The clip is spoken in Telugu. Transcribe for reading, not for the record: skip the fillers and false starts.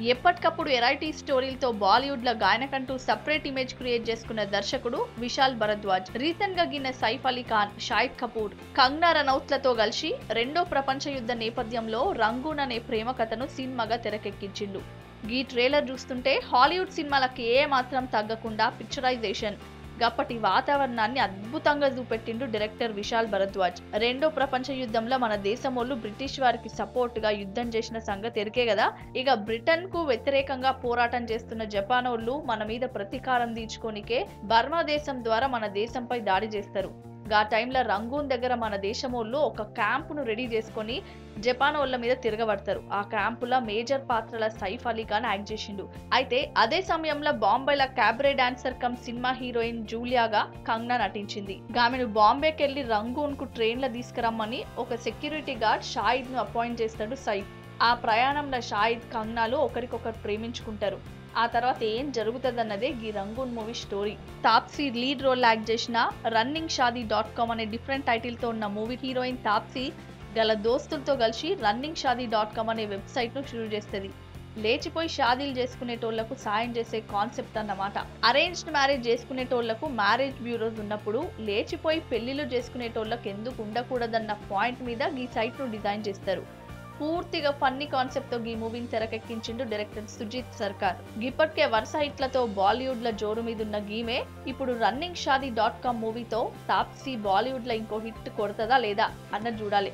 ఎప్పటికప్పుడు ఎరైటీ స్టోరీలతో బాలీవుడ్ లో గాయనకంటూ సపరేట్ ఇమేజ్ క్రియేట్ చేసుకున్న దర్శకుడు విశాల్ భరద్వాజ్ రీసెంట్ గా గిన్న సైఫ్ అలీ ఖాన్, షాహిద్ కపూర్, కంగనా రనౌత్ లతో కలిసి రెండో ప్రపంచ యుద్ధ నేపథ్యంలో రంగూన్ అనే ప్రేమ కథను సినిమాగా తెరకెక్కించిండు. ఈ ట్రైలర్ చూస్తుంటే హాలీవుడ్ సినిమాలకి ఏ మాత్రం తగ్గకుండా పిక్చరైజేషన్, గప్పటి వాతావరణాన్ని అద్భుతంగా చూపెట్టిండు డైరెక్టర్ విశాల్ భరద్వాజ్. రెండో ప్రపంచ యుద్ధంలో మన దేశమోళ్ళు బ్రిటిష్ వారికి సపోర్ట్ గా యుద్ధం చేసిన సంగతి ఎరికే కదా. ఇక బ్రిటన్ కు వ్యతిరేకంగా పోరాటం చేస్తున్న జపానోళ్ళు మన మీద ప్రతీకారం తీర్చుకోనికే బర్మా దేశం ద్వారా మన దేశంపై దాడి చేస్తారు. ఆ టైంలో రంగూన్ దగ్గర మన దేశమోళ్ళు ఒక క్యాంపును రెడీ చేసుకొని జపానోళ్ళ మీద తిరగబడతారు. ఆ క్యాంపులో మేజర్ పాత్రల సైఫ్ అలీ ఖాన్ యాక్ట్ చేసిండు. అయితే అదే సమయంలో బాంబేలో cabaret dancer cum cinema heroine జూలియాగా కంగనా నటించింది. ఆమెను బాంబేకి వెళ్లి రంగూన్ కు ట్రైన్ లో తీసుకురమ్మని ఒక సెక్యూరిటీ గార్డ్ షాహిద్ ను అపాయింట్ చేస్తాడు సైఫ్. ఆ ప్రయాణంలో షాహిద్, కంగనాలు ఒకరికొకరు ప్రేమించుకుంటారు. ఆ తర్వాత ఏం జరుగుతుందన్నదే ఈ Rangoon movie story. Taapsee lead role act చేసిన runningshaadi.com అనే డిఫరెంట్ టైటిల్ తో ఉన్న మూవీ హీరోయిన్ తాప్సీ గల దోస్తులతో కలిసి runningshaadi.com అనే వెబ్సైట్ ను షురూ చేస్తుంది. లేచిపోయి షాదీలు చేసుకునేటోళ్లకు సాయం చేసే కాన్సెప్ట్ అన్నమాట. అరేంజ్డ్ మ్యారేజ్ చేసుకునేటోళ్లకు మ్యారేజ్ బ్యూరోస్ ఉన్నప్పుడు లేచిపోయి పెళ్లిళ్ళు చేసుకునేటోళ్లకు ఎందుకు ఉండకూడదన్న పాయింట్ మీద ఈ సైట్ ను డిజైన్ చేస్తారు. పూర్తిగా ఫన్నీ కాన్సెప్ట్ తో ఈ మూవీని తెరకెక్కించిండు డైరెక్టర్ సుజిత్ సర్కార్. ఇప్పటికే వరుస హిట్లతో బాలీవుడ్ లో జోరు మీద ఉన్న గీమే ఇప్పుడు runningshaadi.com మూవీతో తాప్సీ బాలీవుడ్ లో ఇంకో హిట్ కొడతదా లేదా అన్నది చూడాలి.